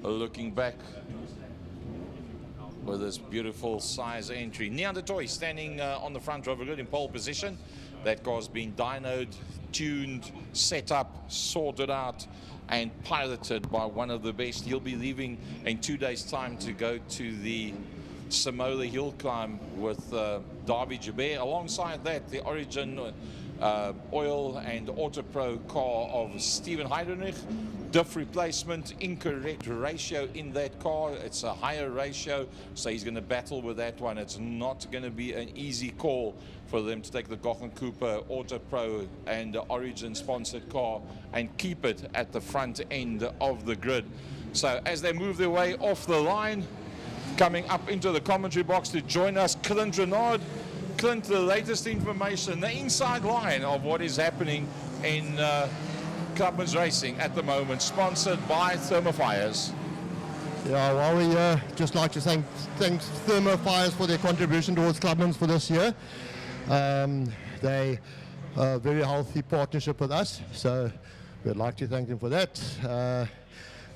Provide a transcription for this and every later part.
Looking back with this beautiful size entry. Neanderthal standing on the front row, good in pole position. That car's been dynoed, tuned, set up, sorted out, and piloted by one of the best. He'll be leaving in 2 days' time to go to the Samola hill climb with Darby Jabir. Alongside that, the Origin oil and Auto Pro car of Steven Heidenreich. Diff replacement, incorrect ratio in that car. It's a higher ratio, so he's going to battle with that one. It's not going to be an easy call for them to take the Gochen Cooper Auto Pro and Origin sponsored car and keep it at the front end of the grid. So as they move their way off the line, coming up into the commentary box to join us, Clint Renard. Clint, the latest information, the inside line of what is happening in Clubman's Racing at the moment, sponsored by Thermo. Yeah, well, we just like to thank Thermo for their contribution towards Clubman's for this year. They are a very healthy partnership with us, so we'd like to thank them for that.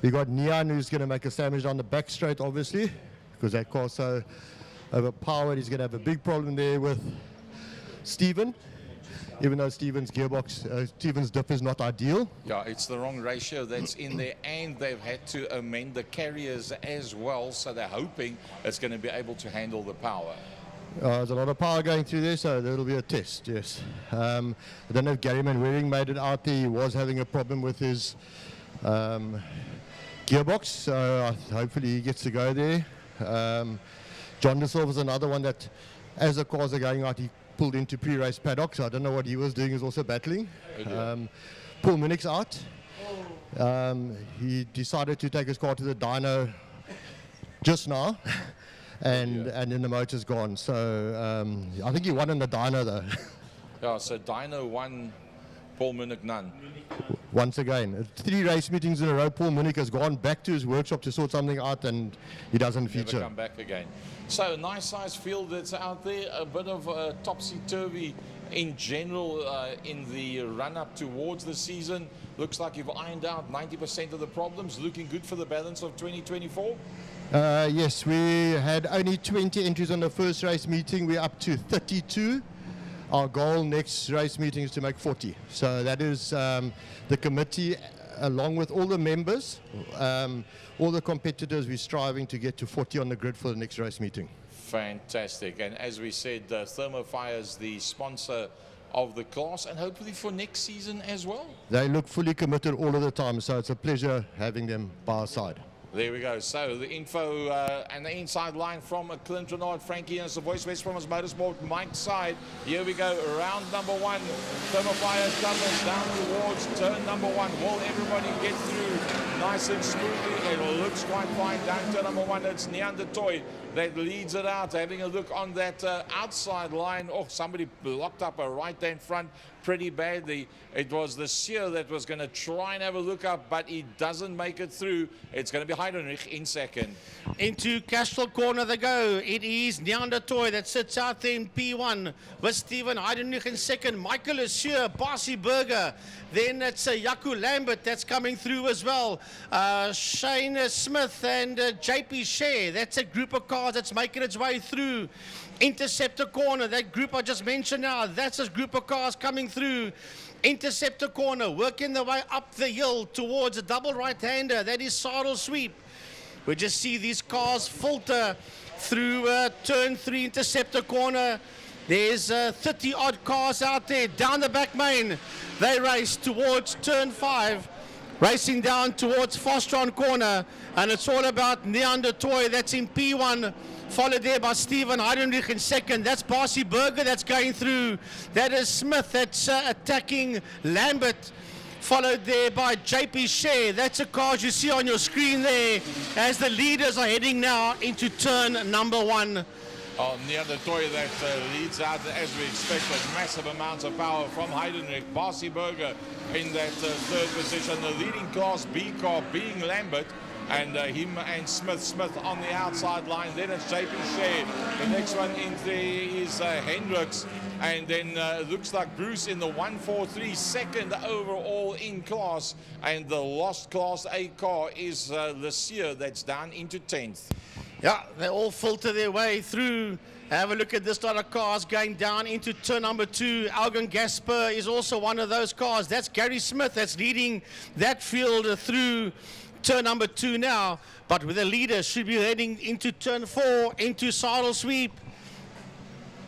We got Nian, who's going to make a sandwich on the back straight, obviously, because that car's so overpowered. He's going to have a big problem there with Steven. Even though Steven's gearbox, Steven's diff is not ideal. Yeah, it's the wrong ratio that's in there, and they've had to amend the carriers as well, so they're hoping it's going to be able to handle the power. There's a lot of power going through there, so that'll be a test, yes. I don't know if Gary Manwaring made it out there. He was having a problem with his gearbox, so hopefully he gets to go there. John De Silva's another one that, as the cars are going out, he pulled into pre-race paddock, so I don't know what he was doing. He was also battling. Paul Minnick's out. He decided to take his car to the dyno just now, and then the motor's gone. So I think he won in the dyno though. Yeah, so dyno won, Paul Minnick none. Once again, 3 race meetings in a row, Paul Minnick has gone back to his workshop to sort something out, and he doesn't feature. Never come back again. So nice size field that's out there, a bit of topsy-turvy in general in the run-up towards the season. Looks like you've ironed out 90% of the problems, looking good for the balance of 2024. Yes, we had only 20 entries on the first race meeting. We're up to 32. Our goal next race meeting is to make 40. So that is the committee, along with all the members, all the competitors, we're striving to get to 40 on the grid for the next race meeting. Fantastic. And as we said, Thermo is the sponsor of the class, and hopefully for next season as well. They look fully committed all of the time, so it's a pleasure having them by our side. There we go. So the info and the inside line from Clint Renard, Frankie, and the voice West from his motorsport, Mike's side. Here we go. Round number 1. Thermo Clubman down towards turn number 1. Will everybody get through nice and smoothly? It looks quite fine. Down turn number 1. It's Neanderthal that leads it out. Having a look on that outside line. Oh, somebody blocked up a right-hand front pretty badly. It was the Seer that was going to try and have a look up, but he doesn't make it through. It's going to be Heidenreich in second. Into Castro corner they go. It is Neanderthal that sits out there in P1 with Steven Heidenreich in second. Michael Seer, Barcy Burger. Then it's Yaku Lambert that's coming through as well. Shane Smith and JP Share. That's a group of cars that's making its way through. Interceptor corner, that group I just mentioned now, that's a group of cars coming through. Interceptor corner, working their way up the hill towards a double right-hander. That is Saddle Sweep. We just see these cars filter through turn 3 interceptor corner. There's 30-odd cars out there down the back main. They race towards turn 5. Racing down towards Fostron corner, and it's all about Neanderthal that's in P1, followed there by Steven Heidenreich in second. That's Barcy Burger that's going through. That is Smith that's attacking Lambert, followed there by JP Share. That's a car you see on your screen there as the leaders are heading now into turn number 1. Neanderthal that leads out, as we expect, with massive amounts of power from Heidenreich. Barcy Burger in that third position. The leading Class B car being Lambert. and him and Smith on the outside line. Then it's JP Shea. The next one in there is Hendricks, and then looks like Bruce in the 143, second overall in class, and the lost Class A car is Lassier, that's down into 10th. Yeah, they all filter their way through. Have a look at this lot of cars going down into turn number 2. Algan Gasper is also one of those cars. That's Gary Smith that's leading that field through turn number 2 now. But with the leader should be heading into turn 4, into Saddle Sweep.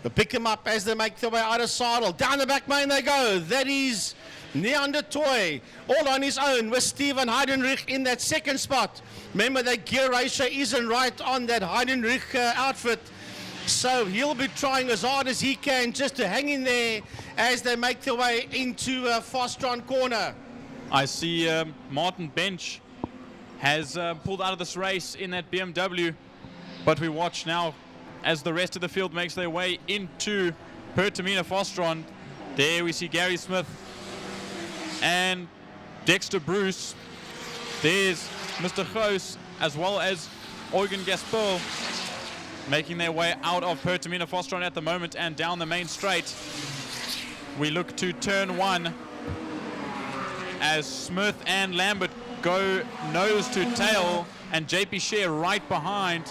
They'll pick them up as they make their way out of Saddle. Down the back main they go. That is Neander Toy, all on his own with Steven Heidenrich in that second spot. Remember, that gear ratio isn't right on that Heidenrich outfit. So he'll be trying as hard as he can just to hang in there as they make their way into Fostron corner. I see Martin Bench has pulled out of this race in that BMW, but we watch now as the rest of the field makes their way into Pertamina Fostron. There we see Gary Smith and Dexter Bruce. There's Mr. Goos as well as Eugen Gaspel making their way out of Pertamina Fostron at the moment and down the main straight. We look to turn 1 as Smith and Lambert go nose to tail, and JP Share right behind.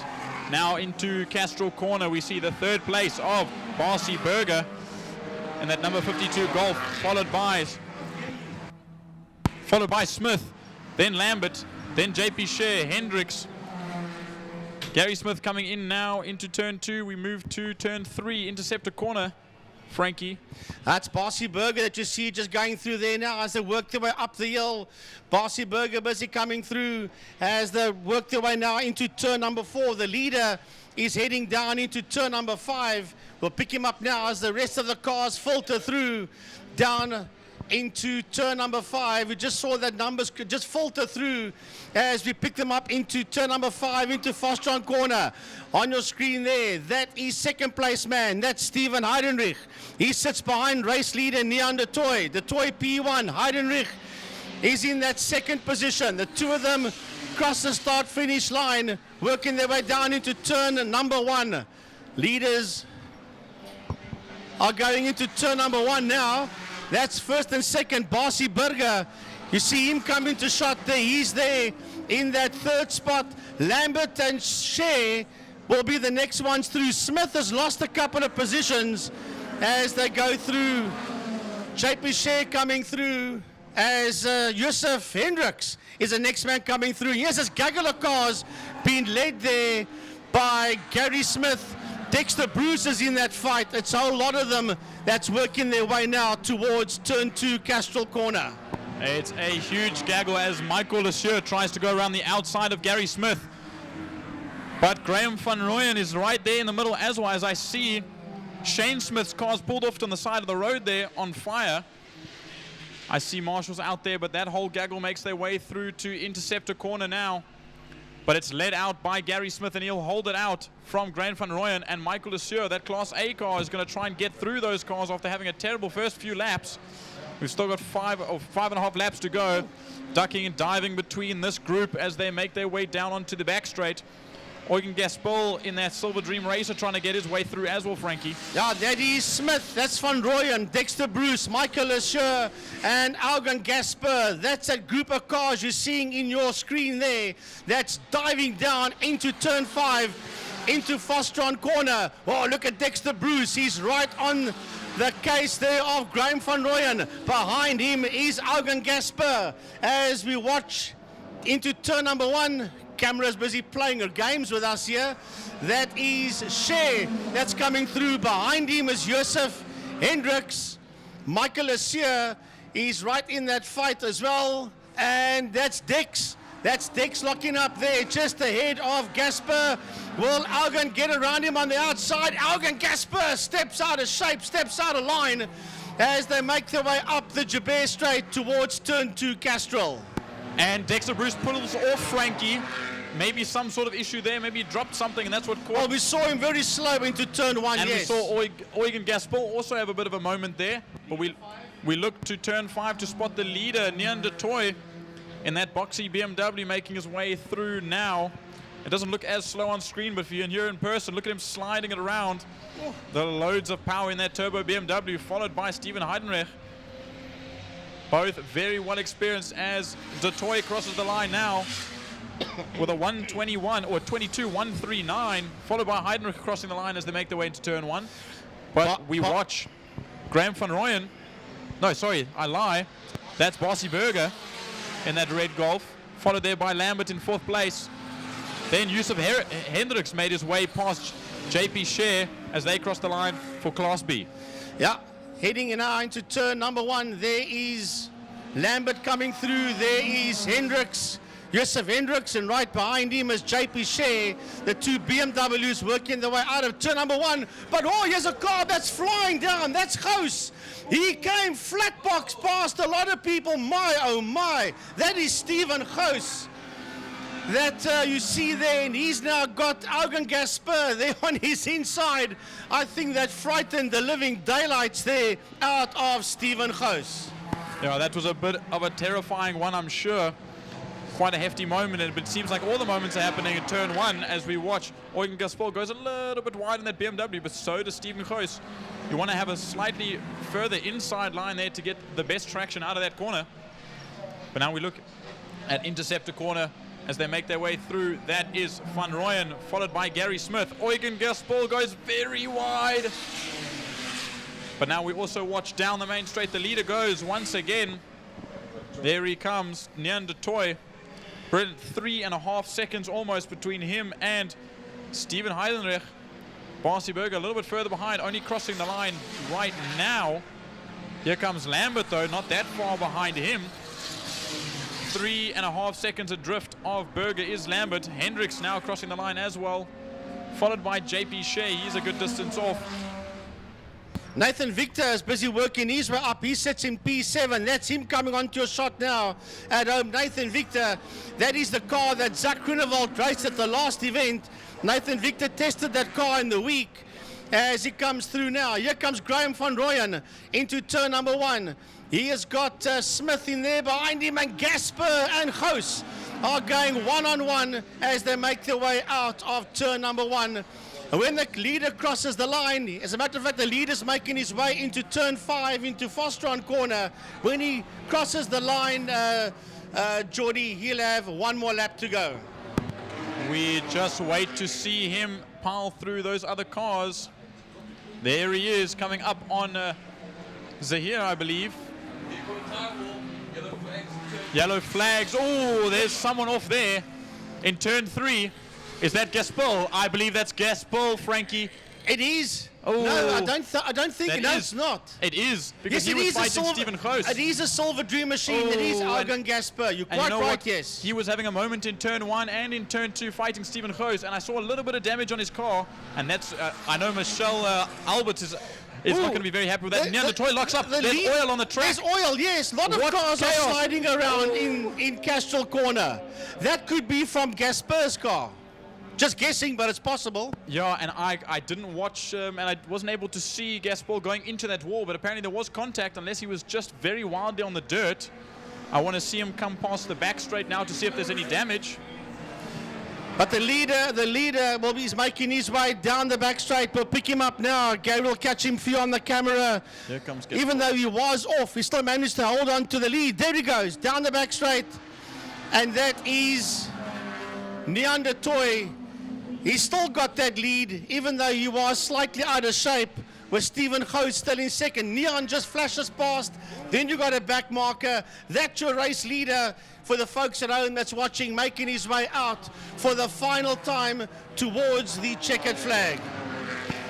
Now into Castrol corner, we see the third place of Barcy Berger in that number 52 Golf, followed by Smith, then Lambert, then JP Share, Hendricks, Gary Smith coming in now into turn 2. We move to turn 3, Interceptor corner. Frankie. That's Barcy Berger that you see just going through there now as they work their way up the hill. Barcy Berger busy coming through as they work their way now into turn number 4. The leader is heading down into turn number 5. We'll pick him up now as the rest of the cars filter through down into turn number 5. We just saw that numbers could just filter through as we pick them up into turn number 5 into Fostron corner. On your screen there, that is second place man. That's Steven Heidenrich. He sits behind race leader Neander Toy. The Toy P1, Heidenrich, is in that second position. The two of them cross the start finish line, working their way down into turn number 1. Leaders are going into turn number 1 now. That's first and second, Barcy Berger. You see him come into shot there. He's there in that third spot. Lambert and Shea will be the next ones through. Smith has lost a couple of positions as they go through. JP Shea coming through as Yusuf Hendricks is the next man coming through. Yes, this gaggle of cars being led there by Gary Smith. Dexter Bruce is in that fight. It's a whole lot of them that's working their way now towards turn 2 Castrol corner. It's a huge gaggle as Michael Lassier tries to go around the outside of Gary Smith. But Graham van Rooyen is right there in the middle as well, as I see Shane Smith's car's pulled off on the side of the road there on fire. I see marshals out there, but that whole gaggle makes their way through to Interceptor corner now. But it's led out by Gary Smith, and he'll hold it out from Graham van Rooyen and Michael Lassier. That Class A car is going to try and get through those cars after having a terrible first few laps. We've still got 5.5 laps to go. Ducking and diving between this group as they make their way down onto the back straight. Eugen Gaspel in that Silver Dream Racer trying to get his way through as well, Frankie. Yeah, that is Smith, that's Van Rooyen, Dexter Bruce, Michael Lassier, and Algan Gasper. That's a group of cars you're seeing in your screen there. That's diving down into turn 5, into Fostron corner. Oh, look at Dexter Bruce. He's right on the case there of Graham van Rooyen. Behind him is Algan Gasper. As we watch into turn number 1, camera's busy playing her games with us here. That is Shea that's coming through. Behind him is Yusuf Hendricks. Michael Lassier is right in that fight as well. And that's Dex. That's Dex locking up there just ahead of Gasper. Will Algan get around him on the outside? Algan Gasper steps out of shape, steps out of line as they make their way up the Jabir Straight towards turn 2 Castrol. And Dexter Bruce pulls off Frankie. Maybe some sort of issue there. Maybe he dropped something, and that's what caused. Well, we saw him very slow into turn 1, and yes. we saw Eugen Gaspel also have a bit of a moment there. But we look to turn 5 to spot the leader, Neander Toy, in that boxy BMW, making his way through now. It doesn't look as slow on screen, but if you're here in person, look at him sliding it around. The loads of power in that turbo BMW, followed by Steven Heidenreich. Both very well experienced as De Toy crosses the line now with a 121 or 22.139, followed by Heidenreich crossing the line as they make their way into turn 1. But we watch Graham van Rooyen. No, sorry, I lie. That's Bossy Burger in that red Golf, followed there by Lambert in 4th place. Then Yusuf Hendricks made his way past JP Share as they cross the line for Class B. Yeah, heading now into turn number 1. There is Lambert coming through. There is Hendricks, Yusuf Hendricks, and right behind him is JP Share. The two BMWs working their way out of turn number 1. But oh, here's a car that's flying down. That's Gous. He came flat box past a lot of people. My, oh my. That is Steven Gous that you see there, and he's now got Augen Gasper there on his inside. I think that frightened the living daylights there out of Steven Gous. Yeah, that was a bit of a terrifying one, I'm sure. Quite a hefty moment, but it seems like all the moments are happening in turn 1 as we watch. Eugen Gaspar goes a little bit wide in that BMW, but so does Steven Gous. You want to have a slightly further inside line there to get the best traction out of that corner. But now we look at Interceptor corner as they make their way through. That is Van Rooyen, followed by Gary Smith. Eugen Gaspar goes very wide. But now we also watch down the main straight. The leader goes once again. There he comes, Nyan de Toy. Brilliant, 3.5 seconds almost between him and Steven Heidenreich. Bossy Burger a little bit further behind, only crossing the line right now. Here comes Lambert though, not that far behind him. 3.5 seconds adrift of Burger is Lambert. Hendricks now crossing the line as well, followed by JP Shea. He's a good distance off. Nathan Victor is busy working his way up. He sits in P7. That's him coming onto a shot now at home. Nathan Victor, that is the car that Zach Grunewald raced at the last event. Nathan Victor tested that car in the week as he comes through now. Here comes Graham van Rooyen into turn number 1. He has got Smith in there behind him, and Gasper and Gous are going one-on-one as they make their way out of turn number 1. When the leader crosses the line, as a matter of fact, the leader's making his way into turn 5, into Fostron corner. When he crosses the line, Geordie, he'll have one more lap to go. We just wait to see him pile through those other cars. There he is, coming up on Zahir, I believe. Yellow flags. Oh, there's someone off there in turn 3. Is that Gaspar? I believe that's Gaspar, Frankie. It is. Oh, no, I don't think. No, it's not. It is, because Yes, he was fighting Steven Gous. It is a Silver Dream machine. It is Augen Gasper. You're quite right, yes. He was having a moment in turn 1 and in turn 2 fighting Steven Gous, and I saw a little bit of damage on his car, and that's, I know Michelle Alberts is not going to be very happy with that. Nyan de Toy locks up. There's oil on the track. There's oil, yes. A lot of cars are sliding around in Castrol Corner. That could be from Gasper's car. Just guessing, but it's possible. Yeah, and I didn't watch, and I wasn't able to see Gaspar going into that wall, but apparently there was contact, unless he was just very wildly on the dirt. I want to see him come past the back straight now to see if there's any damage. But the leader will be making his way down the back straight. We'll pick him up now. Gary will catch him for you on the camera. There comes Gaspar. Even though he was off, he still managed to hold on to the lead. There he goes, down the back straight. And that is Nyan de Toy. He's still got that lead, even though he was slightly out of shape, with Steven Gous still in second. Nyan just flashes past. Then you got a back marker. That's your race leader for the folks at home that's watching, making his way out for the final time towards the checkered flag.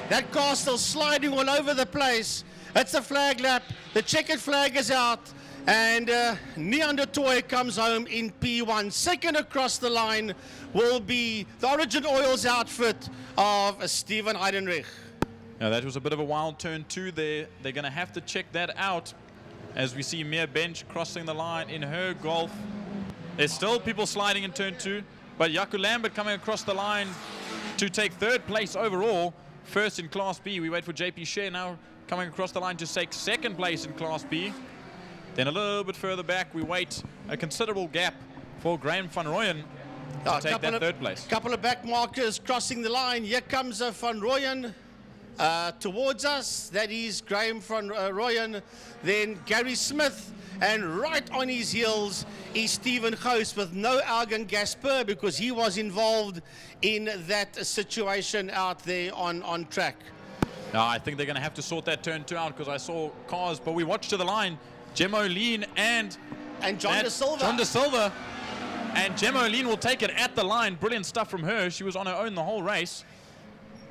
That car still sliding all over the place. It's a flag lap. The checkered flag is out. And Nyan de Toy comes home in P1. Second across the line will be the Origin Oils outfit of Steven Heidenreich. Now that was a bit of a wild turn 2 there. They're going to have to check that out as we see Mia Bench crossing the line in her Golf. There's still people sliding in turn 2, but Jaco Lambert coming across the line to take 3rd place overall. First in Class B. We wait for JP Shea now coming across the line to take 2nd place in Class B. Then a little bit further back, we wait a considerable gap for Graham van Rooyen to take that third place. Couple of back markers crossing the line. Here comes Van Rooyen towards us. That is Graham van Rooyen. Then Gary Smith. And right on his heels is Stephen Gous with no Algan Gasper because he was involved in that situation out there on track. I think they're going to have to sort that turn 2 out because I saw cars, but we watched to the line. Gemma Lean and John De Silva. John De Silva. And Gemma Lean will take it at the line. Brilliant stuff from her. She was on her own the whole race.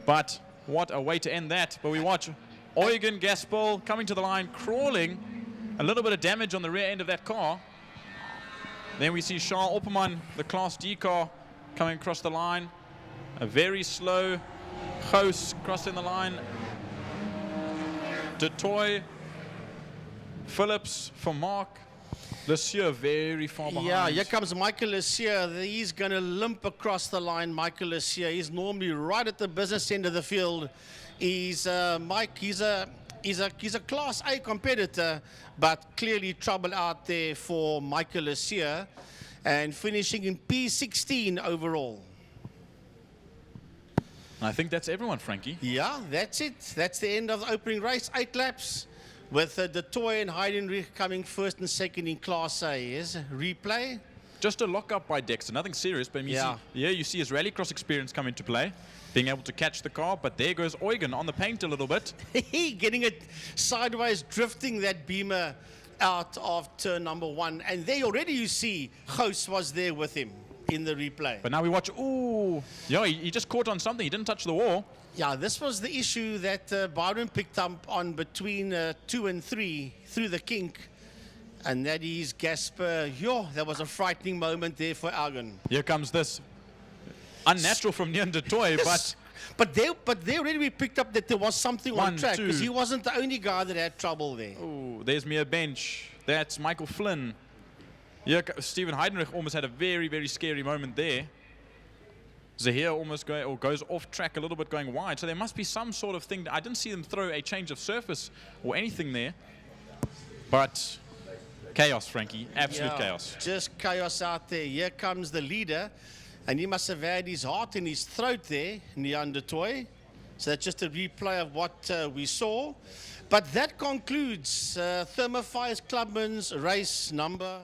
But what a way to end that. But we watch Eugen Gaspol coming to the line, crawling. A little bit of damage on the rear end of that car. Then we see Charles Opperman, the Class D car, coming across the line. A very slow Gous crossing the line. De Toy, Phillips for Mark. Lesieur very far behind. Yeah, here comes Michael Lesieur. He's going to limp across the line, Michael Lesieur. He's normally right at the business end of the field. He's Mike, he's a Class A competitor, but clearly trouble out there for Michael Lesieur, and finishing in P16 overall. I think that's everyone, Frankie. Yeah, that's it. That's the end of the opening race. 8 laps with De Toy and Heidenreich coming first and second in Class A. Yes, replay. Just a lock-up by Dexter, nothing serious, but you see his rallycross experience come into play, being able to catch the car, but there goes Eugen on the paint a little bit. Getting it sideways, drifting that Beamer out of turn number 1. And there already you see Gous was there with him in the replay. But now we watch, ooh, yeah, he just caught on something. He didn't touch the wall. Yeah, this was the issue that Byron picked up on between 2 and 3 through the kink. And that is Gasper. Yo, that was a frightening moment there for Algan. Here comes this. Unnatural from Nian de Toy, but they already picked up that there was something on track because he wasn't the only guy that had trouble there. Oh, there's Mia Bench. That's Michael Flynn. Here, Stephen Heidenreich almost had a very, very scary moment there. Zahir almost goes off track a little bit, going wide. So there must be some sort of thing. I didn't see them throw a change of surface or anything there. But chaos, Frankie. Absolute chaos. Just chaos out there. Here comes the leader. And he must have had his heart in his throat there, Nian de Toy. So that's just a replay of what we saw. But that concludes Thermo Fire's Clubman's race number